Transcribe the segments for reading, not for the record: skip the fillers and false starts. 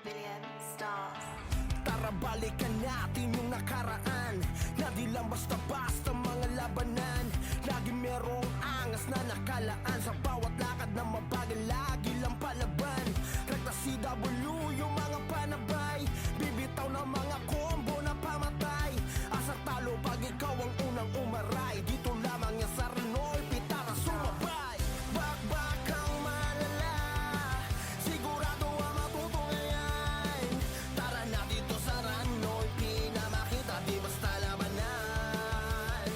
Billion stars. Tara balikan natin yung nakaraan, na di lang basta-basta mga labanan. Lagi merong angas na nakalaan, sa bawat lakad na mabagal lagi lang palaban. Rekta CW yung mga panabay, bibitaw ng mga combo na pamatay. Asang talo pag ikaw ang unang umaray, dito lamang yan sa Renoy, Pitara sumabay. Bakbakang malala, sigurado ang matutunghayan. Tara na dito sa Renoy, pinamakita di basta labanan.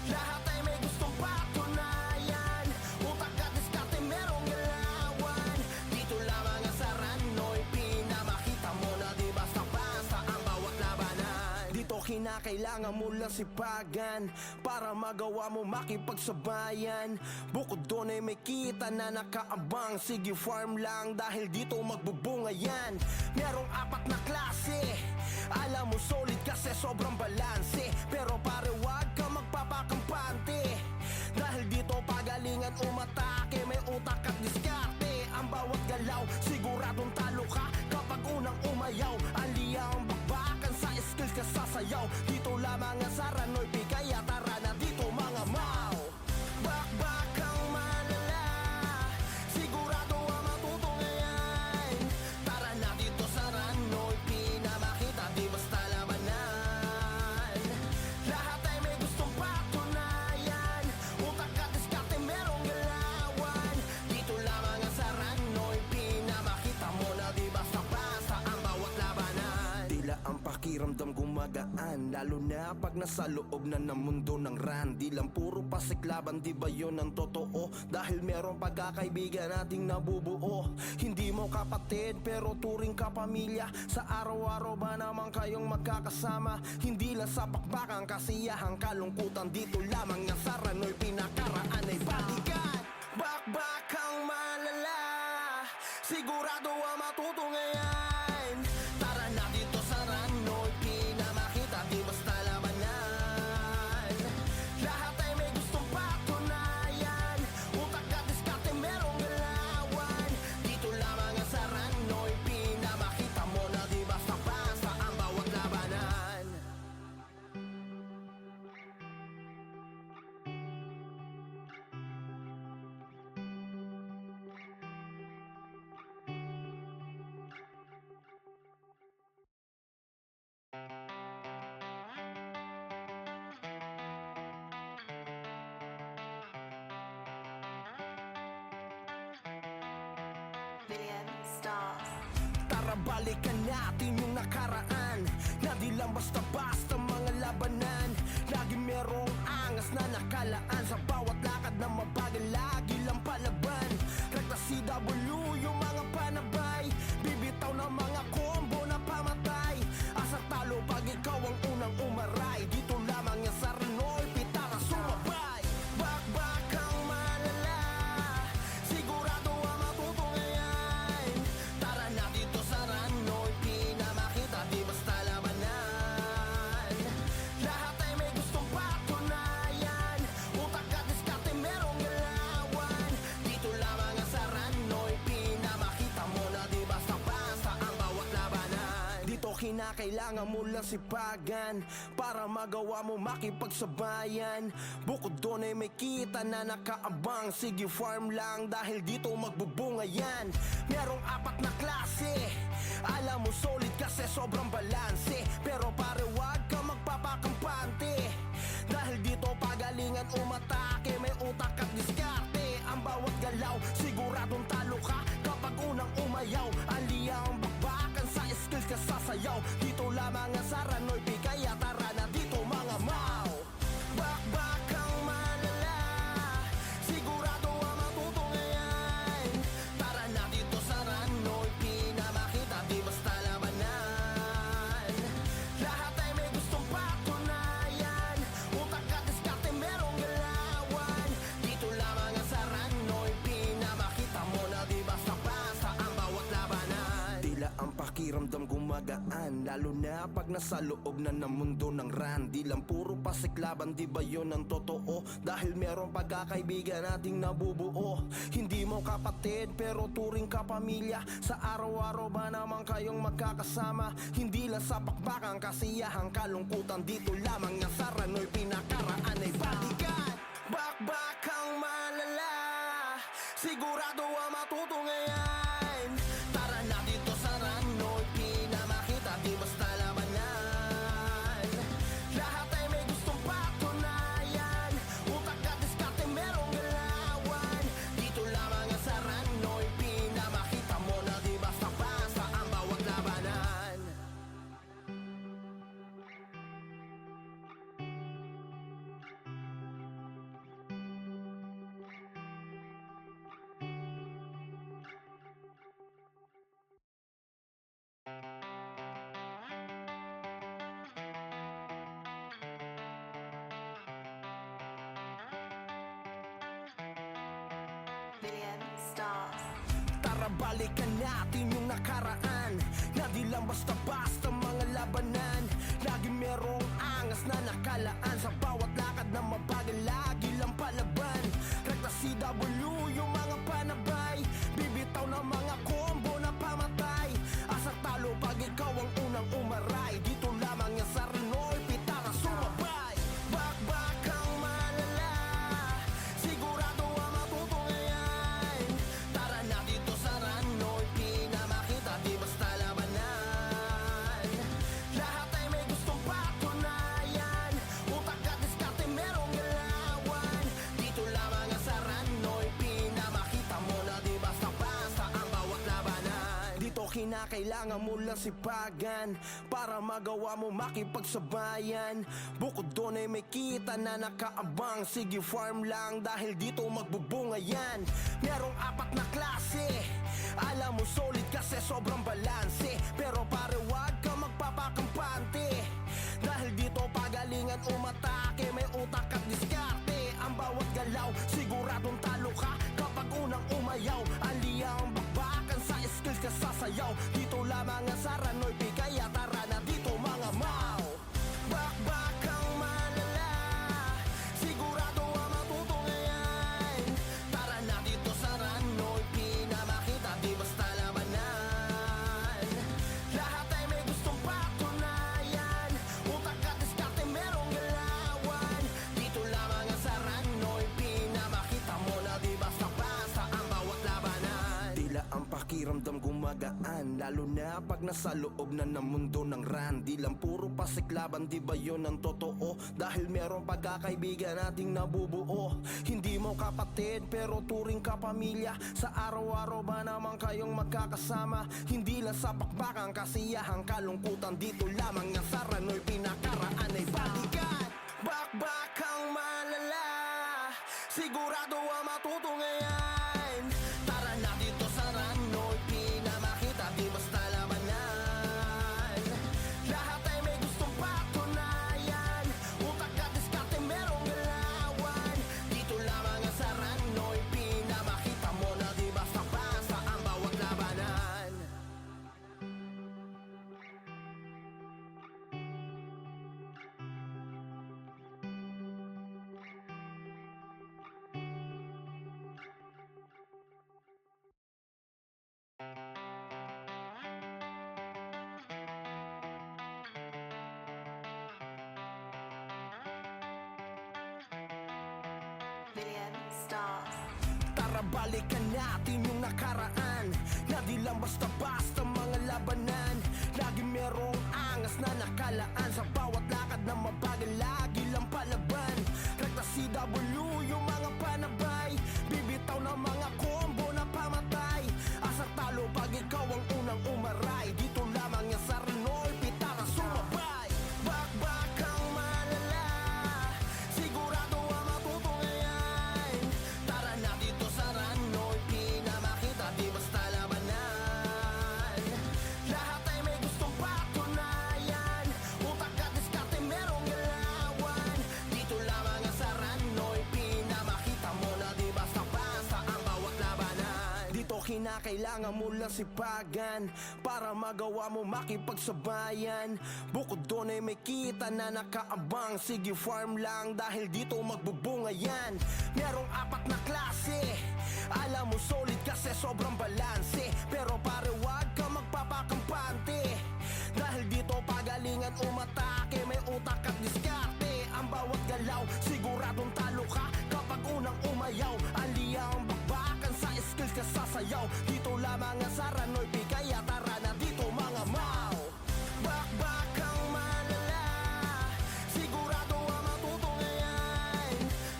Lahat ay may gustong patunayan, utak at diskarte merong galawan. Dito lamang yan sa Renoy, pinamakita mo na di basta-basta ang bawat labanan. Dito kinakailangan mo lang sipagan para magawa mo makipagsabayan. Bukod doon ay may kita na nakaabang, sige farm lang dahil dito magbubunga yan. Merong apat na klase, alam mo solid kasi sobrang balanse. Pero pare wag ka magpapakampante, dahil dito pagalingan umatake, may utak at diskarte. Ang bawat galaw siguradong talo ka kapag unang umayaw. Aliya ang bakbakan, sa skills ka sasayaw. Dito lamang ang sa Renoy, kaya tara na dito mga mau. Bakbakang malala, sigurado ang matutunghayan. Tara na dito sa Renoy, pinamakita di basta labanan. Lahat ay may gustong patunayan, utak at diskarte merong galawan. Dito lamang ang sa Renoy, pinamakita mo na di basta-basta ang bawat labanan. Tila ang pakiramdam gumagaan, lalo na pag nasa loob na ng mundo ng ran. Di lang puro pasiklaban, di ba yun ang totoo? Dahil meron pagkakaibigan nating nabubuo. Hindi mo kapatid pero turing ka pamilya, sa araw-araw ba naman kayong magkakasama? Hindi lang sa pakbakang kasiyahan, kalungkutan. Dito lamang nga sa Renoy, pinakaraan ay balikan. Bakbakang malala, sigurado ang matutunghayan. Tara na dito sa Renoy, pinamakita di basta labanan. Lahat ay may gustong patunayan, utak at diskarte merong galawan. Dito lamang ang sa Renoy, pinamakita mo na di basta-basta ang bawat labanan. Billion stars. Tara balikan natin yung nakaraan, na di lang basta-basta mga labanan. Lagi merong angas na nakalaan, sa bawat lakad na mabagal lagi lang palaban. Rekta CW yung mga panabay, bibitaw ng mga combo na pamatay. Asang talo pag ikaw ang unang umaray, dito lamang yan sa Renoy, Pitara sumabay. Bakbakang malala, sigurado ang matutunghayan. Tara na dito sa Renoy, pinamakita di basta labanan. Lahat ay may gustong patunayan, utak at diskarte merong galawan. Dito lamang ang sa Renoy, pinamakita mo na di basta-basta ang bawat labanan. Dito kinakailangan mo lang sipagan para magawa mo makipagsabayan. Bukod doon ay may kita na nakaabang, sige farm lang dahil dito magbubunga yan. Merong apat na klase, alam mo solid kasi sobrang balanse. Pero pare wag ka magpapakampante, dahil dito pagalingan umatake, may utak at diskarte. Ang bawat galaw siguradong talo ka kapag unang umayaw. Aliya ang bakbakan, sa skills ka sasayaw. Dito lamang ang sa Renoy, kaya tara na dito mga mau. Bakbakang malala, sigurado ang matutunghayan. Tara na dito sa Renoy, pinamakita di basta labanan. Lahat ay may gumagaan, lalo na pag nasa loob na ng mundo ng ran. Di lang puro pasiklaban, di ba yun ang totoo? Dahil meron pagkakaibigan nating nabubuo. Hindi mo kapatid pero turing ka pamilya. Sa araw-araw ba naman kayong magkakasama? Hindi lang sa pakbakan, kasiyahan, kalungkutan. Dito lamang nga sa Ranoy, pinakaraan ay balikan. Bakbakang malala, sigurado ang matutunghayan. Tara na dito sa Ranoy, pinamakita, di basta labanan. Lahat ay may gustong patunayan, utak at diskarte merong galawan. Dito lamang nga sa Ranoy, pinamakita mo na di basta-basta ang bawat labanan. Billion stars. Tara balikan natin yung nakaraan, na di lang basta-basta mga labanan. Lagi merong angas na nakalaan, sa bawat lakad na mabagal lagi lang palaban. Rekta CW yung mga panabay, bibitaw ng mga combo na pamatay. Asar talo pag ikaw ang unang umaray, dito lamang yan sa Ranoy, pitara sumabay. Bakbakang malala, sigurado ang matutunghayan. Tara na dito sa Ranoy, pinamakita, di basta labanan. Lahat ay may gustong patunayan, utak at diskarte merong galawan. Dito lamang nga sa Ranoy, pinamakita mo na di basta-basta ang bawat labanan. Dito kinakailangan mo lang sipagan para magawa mo makipagsabayan. Bukod doon ay may kita na nakaabang, sige farm lang dahil dito magbubunga yan. Merong apat na klase, alam mo solid kasi sobrang balanse. Pero pare wag ka magpapakampante, dahil dito pagalingan umatake, may utak at diskarte. Ang bawat galaw siguradong talo ka kapag unang umayaw. Aliya ang bakbakan, sa skills ka sasayaw. Dito lamang nga sa Ranoy, kaya tara na dito mga mau. Bakbakang malala, sigurado ang matutunghayan. Tara na dito sa Ranoy, pinamakita, di basta labanan. Lahat ay may gustong patunayan, utak at diskarte merong galawan. Dito lamang nga sa Ranoy, pinamakita mo na di basta-basta ang bawat labanan. Tila ang pakiramdam gumagaan, lalo na pag nasa loob na ng mundo ng ran. Di lang puro pasiklaban, di ba yun ang totoo? Dahil meron pagkakaibigan nating nabubuo. Hindi mo kapatid pero turing ka pamilya. Sa araw-araw ba naman kayong magkakasama? Hindi lang sa pakbakan, kasiyahan, kalungkutan. Dito lamang nga sa Ranoy, pinakaraan ay balikan. Bakbakang malala, sigurado ang matutunghayan. Tara na dito sa Ranoy, pinamakita, di basta labanan. Lahat ay may gustong patunayan, utak at diskarte merong galawan. Dito lamang nga sa Ranoy, pinamakita mo na di basta-basta ang bawat labanan. Billion stars. Tara balikan natin yung nakaraan, na di lang basta-basta mga labanan. Lagi merong angas na nakalaan, sa bawat lakad na mabagal lagi lang palaban. Rekta CW yung mga panabay, bibitaw ng mga combo na pamatay. Asar talo pag ikaw ang unang umaray, dito lamang yan sa Ranoy, pitara sumabay. Bakbakang malala, sigurado ang matutunghayan. Tara na dito sa Ranoy, pinamakita, di basta labanan. Lahat ay may gustong patunayan, utak at diskarte merong galawan. kinakailangan mo lang sipagan para magawa mo makipagsabayan. Bukod doon ay may kita na nakaabang. Sige farm lang dahil dito magbubunga yan. Merong apat na klase, alam mo solid kasi sobrang balanse. Pero pare wag ka magpapakampante dahil dito pagalingan umatake. May utak at diskarte, ang bawat galaw siguradong talo ka kapag unang umayaw. Aliya ang bakbakan sa skills ka sasayaw. Dito lamang ang sa Ranoy P, kaya tara na dito mga mau. Bakbakang malala, sigurado ang matutunghayan.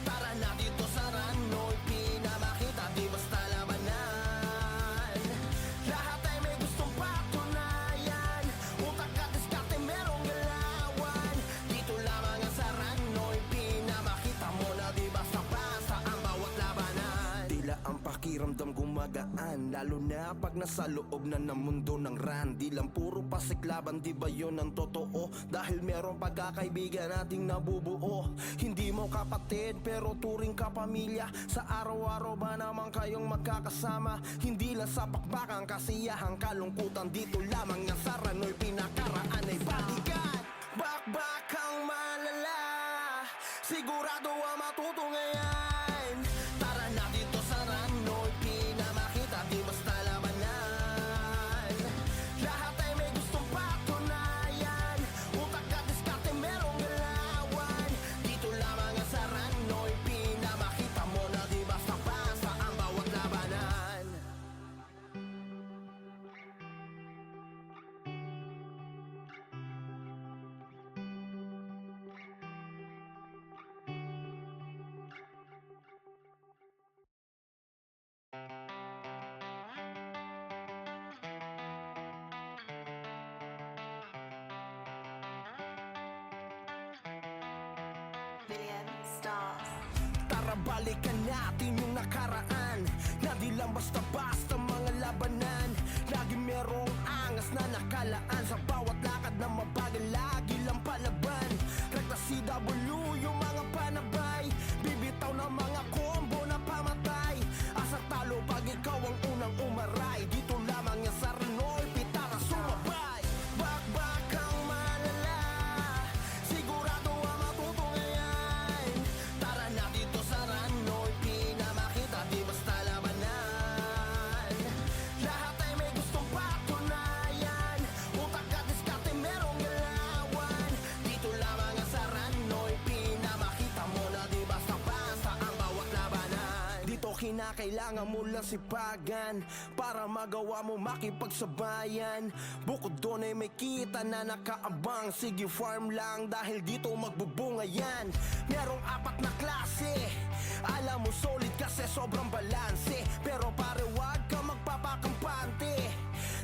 Tara na dito sa Ranoy P, na makita di basta labanan. Lahat ay may gustong patunayan, utak at diskarte merong galawan. Dito lamang ang sa Ranoy P, na makita mo na di basta-basta ang bawat labanan. Tila ang pakiramdam gumagaan, lalo na pag nasa loob na ng mundo ng ran. Di lang puro pasiklaban, di ba yun ang totoo? Dahil meron pagkakaibigan nating nabubuo. Hindi mo kapatid pero turing ka pamilya. Sa araw-araw ba naman kayong magkakasama? Hindi lang sa pakbakang kasiyahan, kalungkutan. Dito lamang nga sa Ranoy, pinakaraan ay balikan. Bakbakang malala, sigurado ang matutunghayan. Tara na dito sa Ranoy P, na makita di basta labanan. Lahat ay may gustong patunayan, utak at diskarte merong galawan. Dito lamang ang sa Ranoy P, na makita mo na di basta-basta ang bawat labanan. Million stars. Tara balikan natin yung nakaraan, na di lang basta-basta mga labanan. Lagi merong angas na nakalaan, sa bawat lakad na mabagal lagi lang palaban. Rekta CW yung mga panabay, bibitaw ng mga combo na pamatay. Asang talo pag ikaw ang unang umaray. Dito lamang yan sa Ranoy P, tara sumabay. Bakbakang malala, sigurado ang matutunghayan. Tara na dito sa Ranoy P, na makita di basta labanan. Lahat ay may gustong patunayan, utak at diskarte merong galawan. Dito lamang ang sa Ranoy P, na makita mo na di basta-basta ang bawat labanan. Dito kinakailangan mo lang sipagan para magawa mo makipagsabayan. Bukod doon ay may kita na nakaabang. Sige farm lang dahil dito magbubunga yan. Merong apat na klase, alam mo solid kasi sobrang balanse. Pero pare wag ka magpapakampante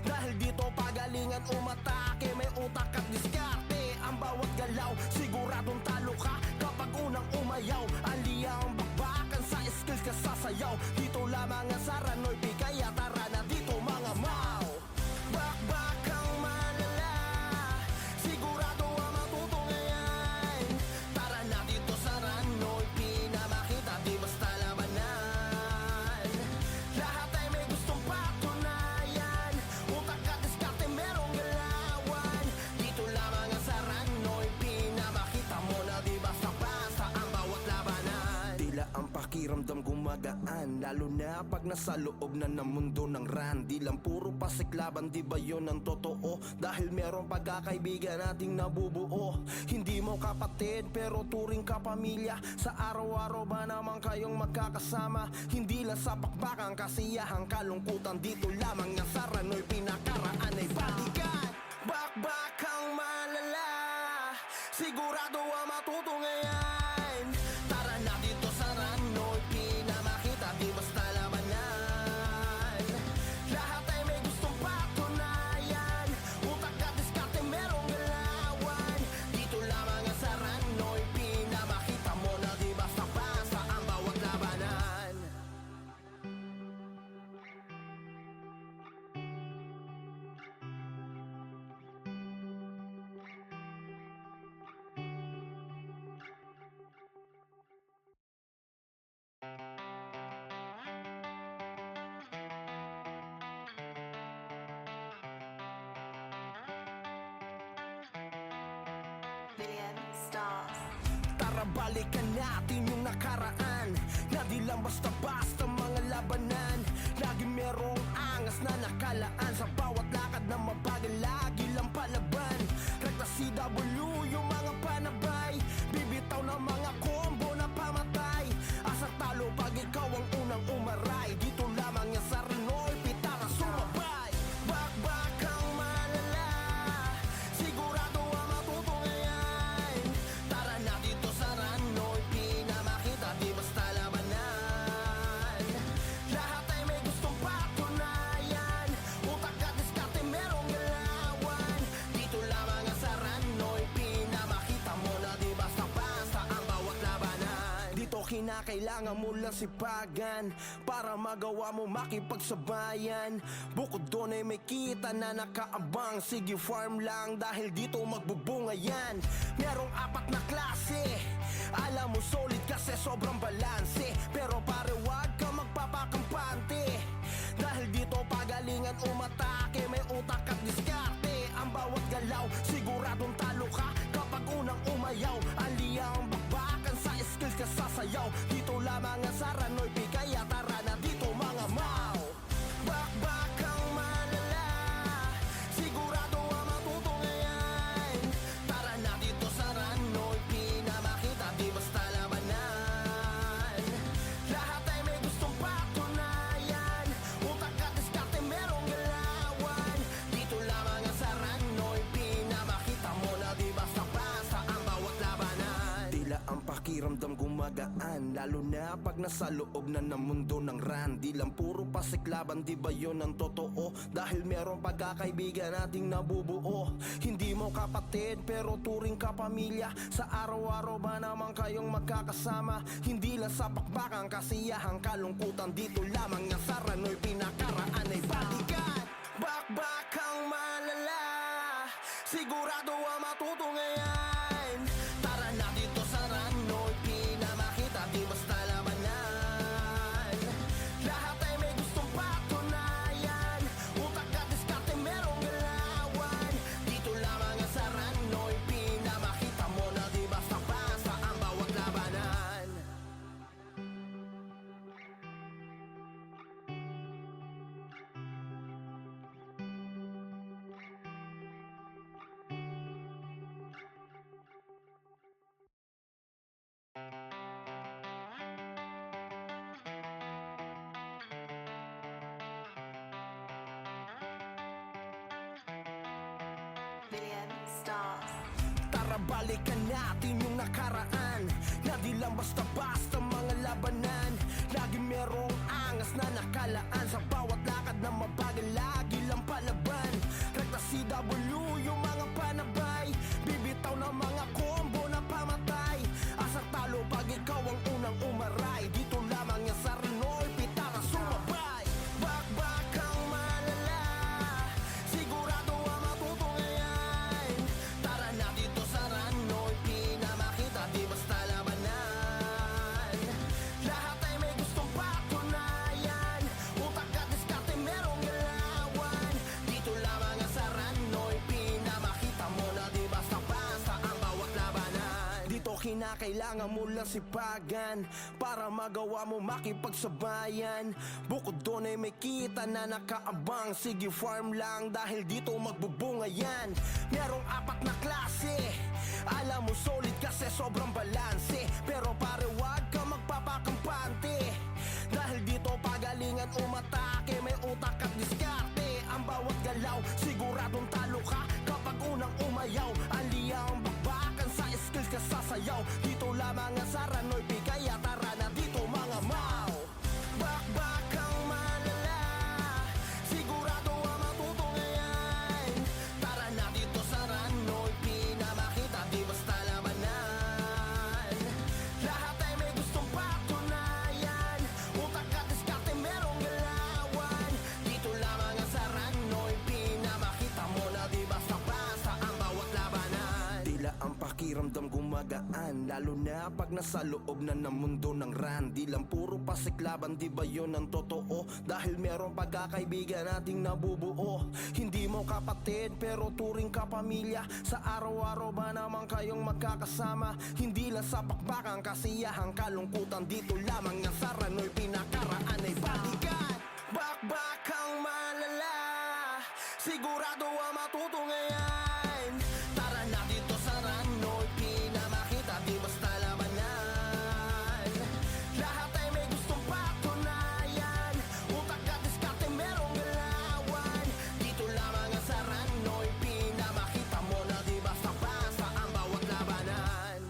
dahil dito pagalingan umatake. May utak at diskarte, ang bawat galaw siguradong talo ka kapag unang umayaw. Aliya ang bakbakan sa skills ka sasayaw. Dito lamang ang sa Ranoy P, kaya tara na dito mga mau. Bakbakang malala, sigurado ang matutunghayan. Tara na dito sa Ranoy P, na makita di basta labanan. Lahat ay may gustong patunayan, utak at diskarte merong galawan. Dito lamang ang sa Ranoy P, na makita mo na di basta-basta ang bawat labanan. Tila ang pakiramdam gumagaan, lalo na pag nasa loob na ng mundo ng ran. Di lang puro pasiklaban, di ba yun ang totoo? Dahil meron pagkakaibigan nating nabubuo. Hindi mo kapatid pero turing ka pamilya. Sa araw-araw ba naman kayong magkakasama? Hindi lang sa pakbakang kasiyahan, kalungkutan. Dito lamang ang sa Ranoy, pinakaraan ay balikan. Bakbakang malala, sigurado ang matutunghayan. Tara na dito sa Ranoy P, na makita di basta labanan. Lahat ay may gustong patunayan, utak at diskarte merong galawan. Dito lamang ang sa Ranoy P, na makita mo na di basta-basta ang bawat labanan. billion stars. Tara balikan natin yung nakaraan, na di lang basta-basta mga labanan. Lagi merong angas na nakalaan, sa bawat lakad na mabagal lagi lang palaban. Rekta CW yung mga panabay, bibitaw na mga combo na pamatay. Asar talo pag ikaw ang unang umaray, dito lamang yan sa Renoy Pitara sumabay. Bakbakang malala, sigurado ang matutunghayan. Tara na dito sa Renoy, pinamakita di basta labanan. Lahat ay may gustong patunayan, utak at diskarte merong galawan. Dito lamang ang sa Renoy, pinamakita mo na di basta-basta ang bawat labanan. Dito kinakailangan mo lang sipagan, para magawa mo makipagsabayan. Bukod doon ay may kita na nakaabang, sige farm lang dahil dito magbubunga yan. Merong apat na klase, alam mo solid kasi sobrang balanse. Pero pare wag ka magpapakampante, dahil dito pagalingan umatake, may utak at diskarte. Ang bawat galaw siguradong talo ka kapag unang umayaw. Aliya ang bakbakan, sa skills ka sasayaw. Dito lamang ang sa Renoy P, kaya tara na dito mga mau. Bakbakang malala, sigurado ang matutunghayan. Tara na dito sa Renoy, pinamakita di basta labanan. Lahat ay may gustong patunayan, utak at diskarte merong galawan. Dito lamang ang sa Renoy, pinamakita mo na di basta-basta ang bawat labanan. Tila ang pakiramdam gumagaan, lalo na pag nasa loob na ng mundo ng ran. Di lang puro pasiklaban, di ba yun ang totoo? Dahil meron pagkakaibigan nating nabubuo. Hindi mo kapatid pero turing ka pamilya, sa araw-araw ba naman kayong magkakasama? Hindi lang sa bakbakang kasiyahan, kalungkutan. Dito lamang nga sa Renoy, pinakaraan ay balikan. Bakbakang malala, sigurado ang matutunghayan. Tara na dito sa Renoy, pinamakita di basta labanan. Lahat ay may gustong patunayan, utak at diskarte merong galawan. Dito lamang ang sa Renoy, pinamakita mo na di basta-basta ang bawat labanan. Billion stars. Tara balikan natin yung nakaraan, na di lang basta-basta mga labanan. Lagi merong angas na nakalaan, sa bawat lakad na mabagal lagi lang palaban. Rekta CW yung mga panabay, bibitaw na mga combo na pamatay. Asar talo pag ikaw ang unang umaray, dito lamang yan sa Renoy Pitara sumabay. Bakbakang malala, sigurado ang matutunghayan. Tara na dito sa Renoy, pinamakita di basta labanan. Lahat ay may gustong patunayan, utak at diskarte merong galawan. Dito lamang ang sa Renoy, pinamakita mo na di basta-basta ang bawat labanan. Dito kinakailangan mo lang sipagan, para magawa mo makipagsabayan. Bukod doon ay may kita na nakaabang, sige farm lang dahil dito magbubunga yan. Merong apat na klase, alam mo solid kasi sobrang balanse. Pero pare wag ka magpapakampante, dahil dito pagalingan umatake, may utak at diskarte. Ang bawat galaw siguradong talo ka kapag unang umayaw. Aliya ang bakbakan, sa skills ka sasayaw. Dito lamang ang sa Renoy P, kaya tara na dito mga mau. Bakbakang malala, sigurado ang matutunghayan. Tara na dito sa Renoy, pinamakita di basta labanan. Lahat ay may gustong patunayan, utak at diskarte merong galawan. Dito lamang ang sa Renoy, pinamakita mo na di basta-basta ang bawat labanan. Tila ang pakiramdam gumagaan, lalo Lalo na pag nasa loob na ng mundo ng ran. Di lang puro pasiklaban, di ba yun ang totoo? Dahil meron pagkakaibigan nating nabubuo. Hindi mo kapatid pero turing ka pamilya. Sa araw-araw ba naman kayong magkakasama? Hindi lang sa pakbakang kasiyahan, kalungkutan. Dito lamang nga sa Ranoy pinakaraan ay balikan. Bakbakang malala, sigurado ang matutunghayan. Tara na dito sa Ranoy, pinamakita di basta labanan. Lahat ay may gustong patunayan, utak at diskarte merong galawan. Dito lamang nga sa Ranoy, pinamakita mo na di basta-basta ang bawat labanan.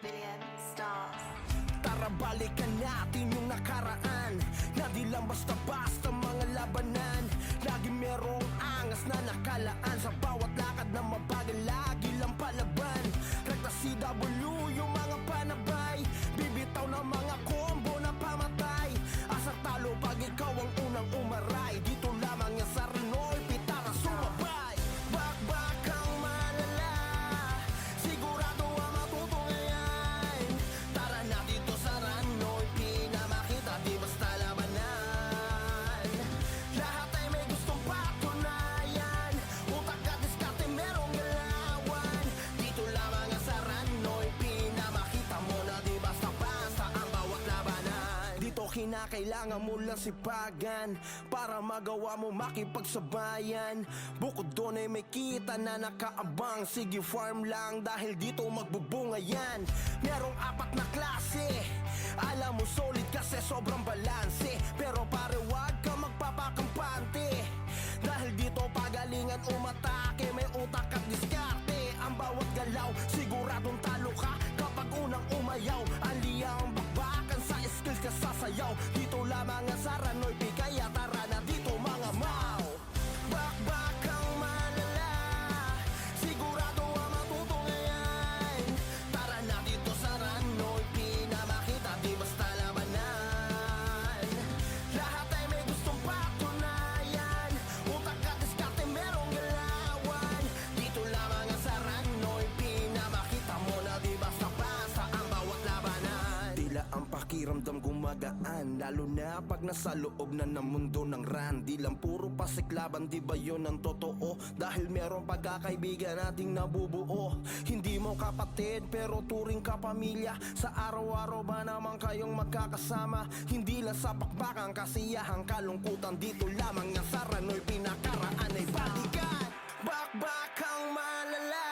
Billion stars. Tara balikan natin yung nakaraan, na di lang basta-basta mga labanan. Lagi merong angas na nakalaan, sa bawat lakad na mabagal lagi lang palaban. Rekta CW yung mga panabay, bibitaw ng mga combo na pamatay. Asang talo pag ikaw ang unang umaray. Dito lamang yan sa Ranoy, pitara sumabay. Bakbakang malala, sigurado ang matutunghayan. Tara na dito sa Ranoy, pinamakita di basta labanan. Lahat ay may gustong patunayan, utak at diskarte merong galawan. Dito lamang nga sa Ranoy, pinamakita mo na di basta-basta ang bawat labanan. Dito kinakailangan mo lang sipagan para magawa mo makipagsabayan. Bukod doon ay may kita na nakaabang. Sige farm lang dahil dito magbubunga yan. Merong apat na klase, alam mo solid kasi sobrang balanse. Pero pare wag ka magpapakampante, dahil dito pagalingan umatake. May utak at diskarte, ang bawat galaw siguradong talo ka kapag unang umayaw. Aliya ang bakbakan sa skills ka sasayaw. Dito lamang nga sa Ranoy, kaya tara na dito mga mau. Bakbakang malala, sigurado ang matutunghayan. Tara na dito sa Ranoy, pinamakita di basta labanan. Lahat ay may gustong patunayan, utak at diskarte merong galawan. Dito lamang nga sa Ranoy, pinamakita mo na di basta-basta ang bawat labanan. Tila ang pakiramdam gumagaan, lalo na pag nasa loob na ng mundo ng ran. Di lang puro pasiklaban, di ba yun ang totoo? Dahil meron pagkakaibigan nating nabubuo. Hindi mo kapatid pero turing ka pamilya. Sa araw-araw ba naman kayong magkakasama? Hindi lang sa pakbakang kasiyahan, kalungkutan. Dito lamang nga sa Ranoy, pinakaraan ay balikan. Bakbakang malala,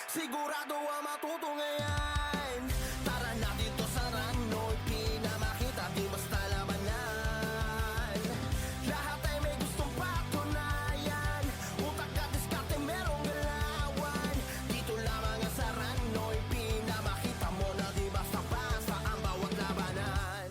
sigurado ang matutunghayan. Tara na dito sa Ranoy, pinamakita di basta labanan. Lahat ay may gustong patunayan, utak at diskarte merong galawan. Dito lamang nga sa Ranoy, pinamakita mo na di basta-basta ang bawat labanan.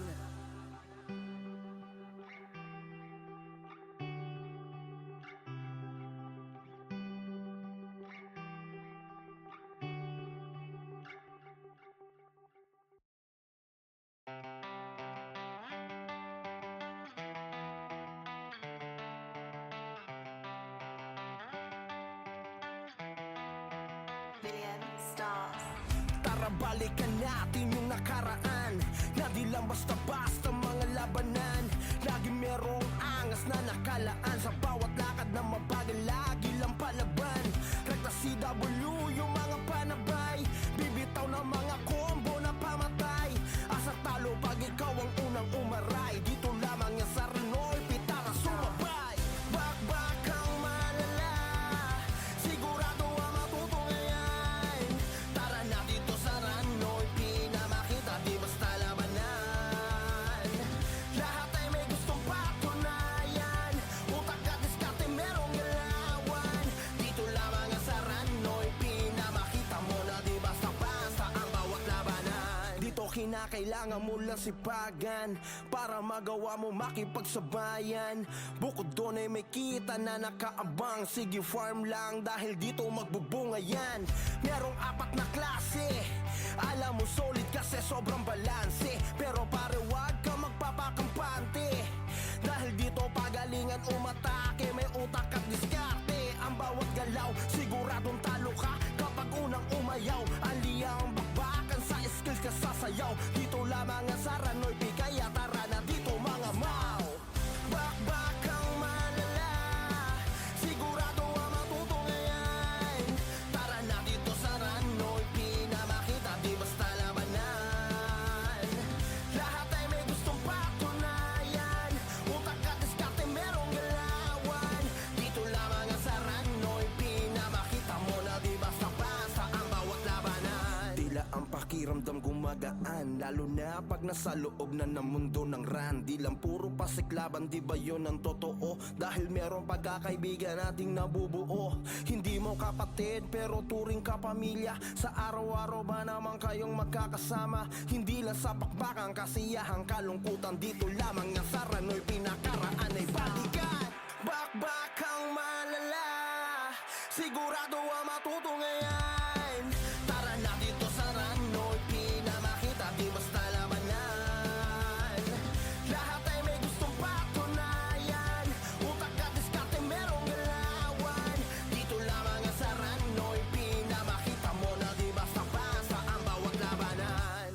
Billion stars. Tara balikan natin yung nakaraan, na di lang basta-basta mga labanan. Lagi merong angas na nakalaan, sa bawat lakad na mabagal lagi lang palaban. Rekta CW yung mga panabay, bibitaw ng mga combo na pamatay. Asang talo pag ikaw ang unang umaray. Dito lamang yan sa Ranoy, pitara sumabay. Bakbakang malala, sigurado ang matutunghayan. Tara na dito sa Ranoy, pinamakita di basta labanan. Lahat ay may gustong patunayan, utak at diskarte merong galawan. Dito kinakailangan mo lang sipagan para magawa mo makipagsabayan. Bukod doon ay may kita na nakaabang. Sige farm lang dahil dito magbubunga yan. Merong 4 na klase, alam mo solid kasi sobrang balanse. Pero pare wag ka magpapakampante, dahil dito pagalingan umatake. May utak at diskarte, ang bawat galaw siguradong talo ka kapag unang umayaw. Aliya ang bakbakan, sa skills ka sasayaw. Dito lamang ang sa Ranoy P, kaya tara na dito mga mau. Bakbakang malala, sigurado ang matuto ngayon. Tara na dito sa Ranoy P, na makita di basta labanan. Lahat ay may gustong patunayan, utak at diskarte merong galawan. Dito lamang ang sa Ranoy P, na makita mo na di basta-basta ang bawat labanan. Tila ang pakiramdam gumagaan, lalo na pag nasa loob na ng mundo ng ran. Di lang puro pasiklaban, di ba yun ang totoo? Dahil meron pagkakaibigan nating nabubuo. Hindi mo kapatid pero turing ka pamilya. Sa araw-araw ba naman kayong magkakasama? Hindi lang sa pakbakang kasiyahan, kalungkutan. Dito lamang nga sa Ranoy, pinakaraan ay balikan. Bakbakang malala, sigurado ang matuto ngayon. Tara na dito sa Ranoy P, na makita di basta labanan. Lahat ay may gustong patunayan, utak at diskarte merong galawan. Dito lamang ang sa Ranoy P, na makita mo na di basta-basta ang bawat labanan.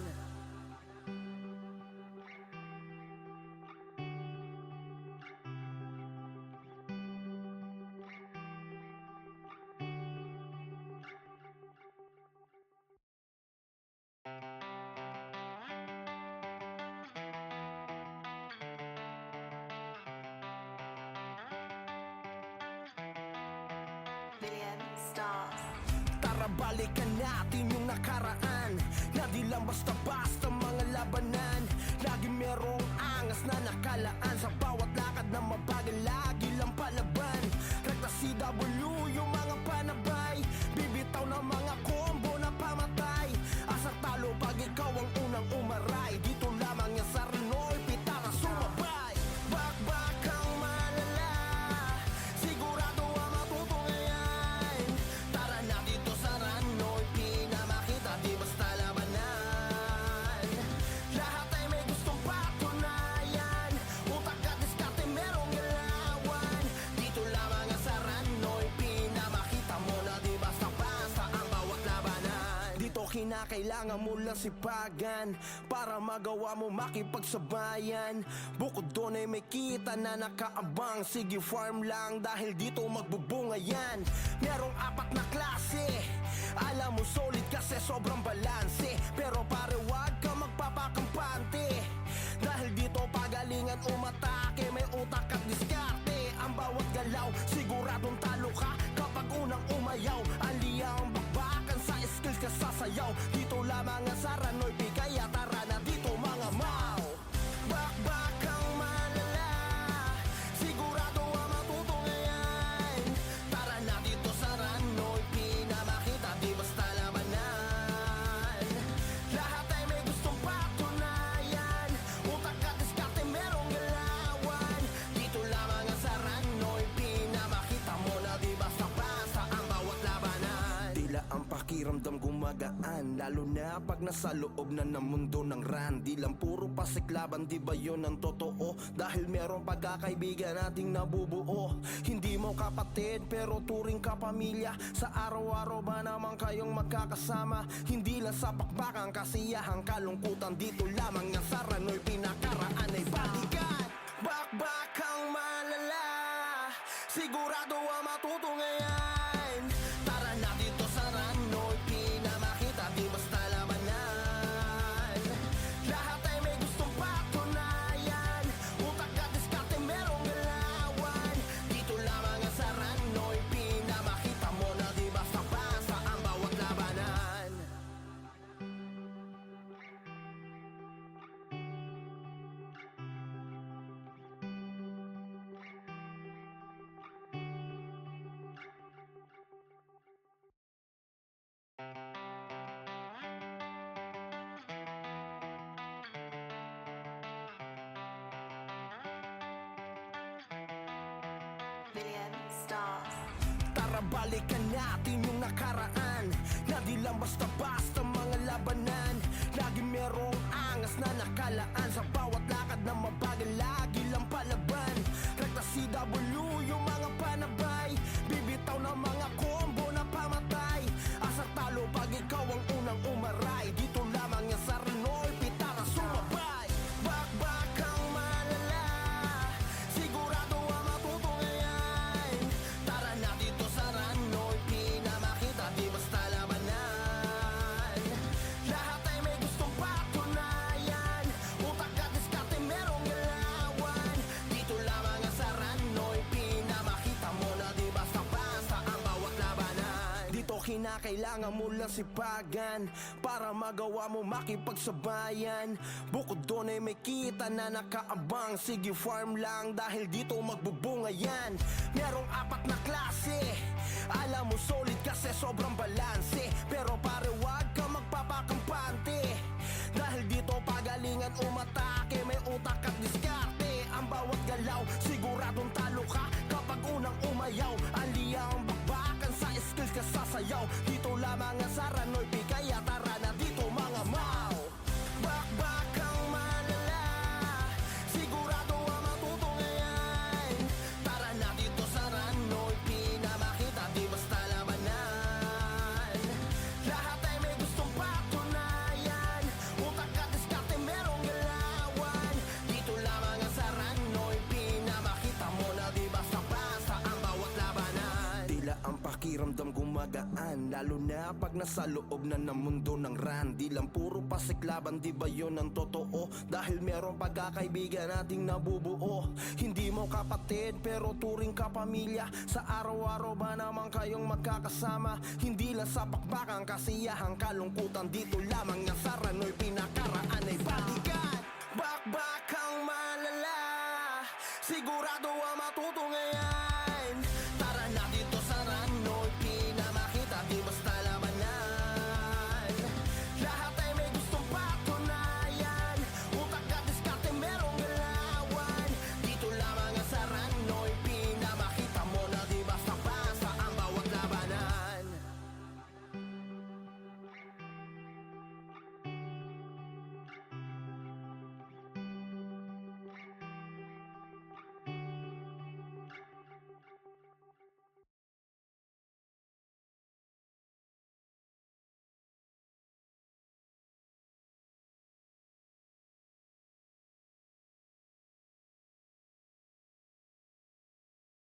Million stars. Tara balikan natin yung nakaraan, na di lang basta-basta mga labanan. Lagi merong angas na nakalaan, sa bawat lakad na mabagal lagi lang palaban. Rekta CW yung mga panabay, bibitaw ng mga combo na pamatay. Asar talo pag ikaw ang unang umaray. Dito lamang yan sa Ranoy P, tara sumabay. Bakbakang malala, sigurado ang matuto ngayon. Tara na dito sa Ranoy P, na makita di basta labanan. Lahat ay may gustong patunayan, utak at diskarte merong galawan. Dito lamang ang sa Ranoy P, na makita mo na di basta-basta ang bawat labanan. Dito kinakailangan mo lang sipagan para magawa mo makipagsabayan. Bukod doon ay may kita na nakaabang. Sige farm lang dahil dito magbubunga yan. Merong 4 na klase, alam mo solid kasi sobrang balanse. Pero pare wag ka magpapakampante, dahil dito pagalingan umatake. May utak at diskarte, ang bawat galaw siguradong talo ka kapag unang umayaw. Aliya ang bakbakan, sa skills ka sasayaw. Dito lamang ang sa Ranoy P, kaya tara na dito mga mau. Bakbakang malala, sigurado ang matuto ngayon. Tara na dito sa Ranoy P, na makita di basta labanan. Lahat ay may gustong patunayan, utak at diskarte merong galawan. Dito lamang ang sa Ranoy P, na makita mo na di basta-basta ang bawat labanan. Tila ang pakiramdam gumagaan, lalo na pag nasa loob na ng mundo ng ran. Di lang puro pasiklaban, di ba yun ang totoo? Dahil meron pagkakaibigan nating nabubuo. Hindi mo kapatid pero turing ka pamilya. Sa araw-araw ba naman kayong magkakasama? Hindi lang sa pakbakang kasiyahan, kalungkutan. Dito lamang nga sa Ranoy, pinakaraan ay balikan. Bakbakang malala, sigurado ang matuto ngayon. Tara na dito sa Ranoy P, na makita di basta labanan. Lahat ay may gustong patunayan, utak at diskarte merong galawan. Dito lamang ang sa Ranoy P, na makita mo na di basta-basta ang bawat labanan. billion stars. Tara balikan natin yung nakaraan, na di lang basta-basta mga labanan. Lagi merong angas na nakalaan, sa bawat lakad na mabagal lagi lang palaban. Rekta CW yung mga panabay, bibitaw ng mga combo na pamatay. Asang talo pag ikaw ang unang umaray, dito lamang yan sa Renoy, pitara sumabay. Bakbakang malala, sigurado ang matutunghayan. Tara na dito sa Renoy, pinamakita di basta labanan. Lahat ay may gustong patunayan, utak at diskarte merong galawan. Dito lamang yan sa Renoy, pinamakita mo na di basta-basta ang bawat labanan. Dito kinakailangan mo lang sipagan para magawa mo makipagsabayan. Bukod doon ay may kita na nakaabang, sige farm lang dahil dito magbubunga yan. Merong apat na klase, alam mo solid kasi sobrang balanse. Pero pare wag ka magpapakampante, dahil dito pagalingan umatake, may utak at diskarte. Ang bawat galaw siguradong talo ka kapag unang umayaw. Aliya ang bakbakan sa skills ka sasayaw. Dito lamang ang sa Renoy, kaya tara na dito mga mau. Bakbakang malala, sigurado ang matutunghayan. Tara na dito sa Renoy, pinamakita di basta labanan. Lahat ay may gustong patunayan, utak at diskarte merong galawan. Dito lamang ang sa Renoy, pinamakita mo na di basta-basta ang bawat labanan. Tila ang pakiramdam gumagaan, lalo na pag nasa loob na ng mundo ng ran. Di lang puro pasiklaban, di ba yun ang totoo? Dahil merong pagkakaibigan nating nabubuo. Hindi mo kapatid pero turing ka pamilya, sa araw-araw ba naman kayong magkakasama? Hindi lang sa pakbakan, kasiyahang kalungkutan. Dito lamang yan sa Renoy, pinakaraan ay balikan. Bakbakang malala, sigurado ang matutunghayan.